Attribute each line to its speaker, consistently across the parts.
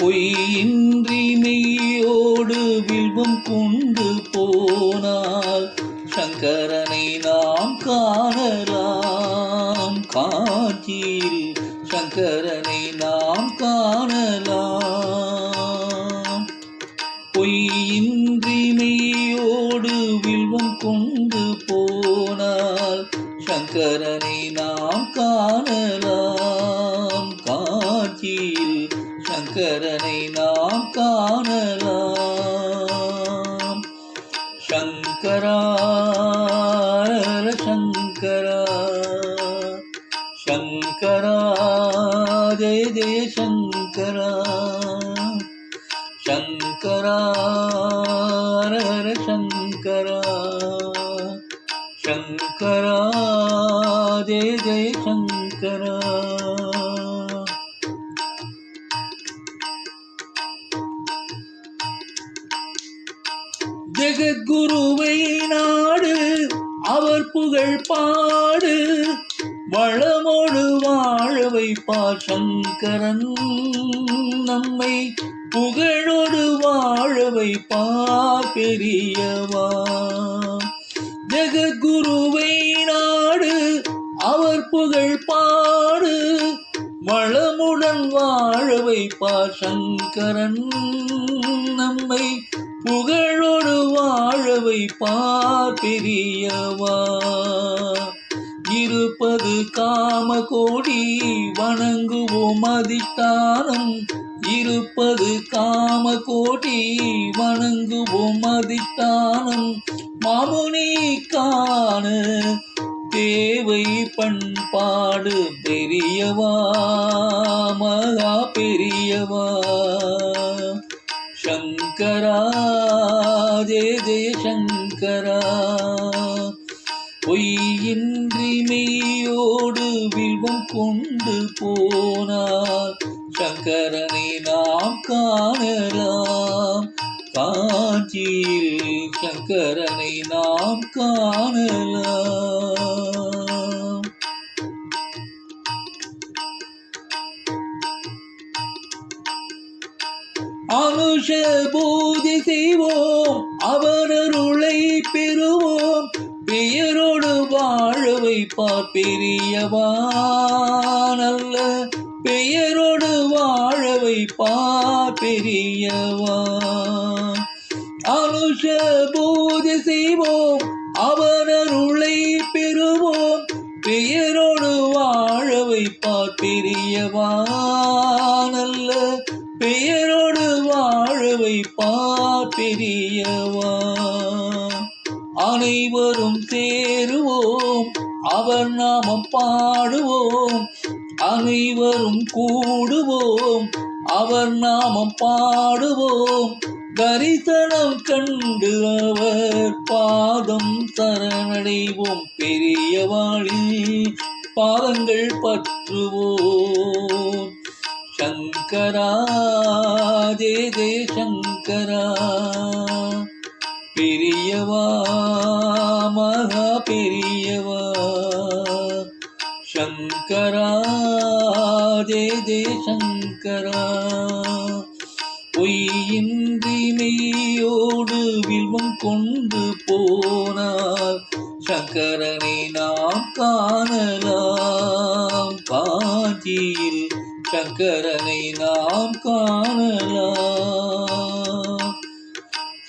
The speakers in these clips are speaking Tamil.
Speaker 1: பொய்யின்றி மெய்யோடு வில்வம் கொண்டு போனால் சங்கரனை நாம் காணலாம். காட்சியில் சங்கரனை நாம் காணலாம். பொய்யின்றி மெய்யோடு வில்வம் கொண்டு போனால் சங்கரனை நாம் காணலாம். காட்சியில் சங்கரனை நாம் காணலாம். சங்கரா சங்கரா சங்கரா ஜெய ஜெய சங்கரா சங்கரா சங்கரா சங்கரா ஜெய ஜெய சங்கரா. ஜெகத்குருவை நாடு அவர் புகழ் பாடு வளமோடு வாழ வைப்பார் சங்கரன். நம்மை புகழோடு வாழ வைப்பார் பெரியவா. ஜெகத்குருவை நாடு அவர் புகழ் பாடு வளமுடன் வாழ வைப்பார் சங்கரன். நம்மை புகழோடு வாழ வைப்பார் பெரியவா. இருப்பது காம கோடி வணங்குவோம் அதிஷ்டானம். இருப்பது காம கோடி வணங்குவோம் அதிஷ்டானம். மாமுனி காண தேவை பண்பாடு பெரியவா மகா பெரியவா. சங்கரா ஜெய ஜெய சங்கரா. பொய்யின்றி மெய்யோடு வில்வம் கொண்டு போனார் சங்கரனை நாம் காணலாம். காட்சியில் சங்கரனை நாம் காணலாம். அனுஷ பூஜை செய்வோம் அவரருளை பெறுவோம். பெயரோடு வாழ வைப்பார் பெரியவா. நல்ல பெயரோடு வாழ வைப்பார் பெரியவா. அனுஷ பூஜை செய்வோம் அவரருளை பெறுவோம். பெயரோடு வாழ வைப்பார் பெரியவா. நல்ல பெயரோடு வாழ வைப்பார் பெரியவா. அனைவரும் சேருவோம் அவர் நாமம் பாடுவோம். அனைவரும் கூடுவோம் அவர் நாமம் பாடுவோம். தரிசனம் கண்டு அவர் பாதம் சரணடைவோம். பெரியவாளில் பாதங்கள் பற்றுவோம். சங்கரா ஜெய ஜெய சங்கரா. பெரியவா மகா பெரியவா. சங்கரா ஜெய ஜெய சங்கரா. பொய்யின்றி மெய்யோடு வில்வம் கொண்டு போனார் சங்கரனை நாம் காணலாம். காட்சியில் சங்கரனை நாம் காணலாம்.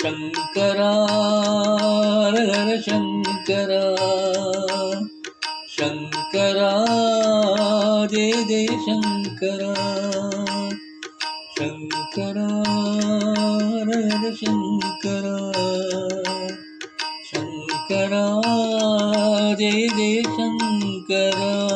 Speaker 1: சங்கரா சங்கரா சங்கரா ஜெய ஜெய சங்கரா. சங்கரா சங்கரா சங்கரா ஜெய ஜெய சங்கரா.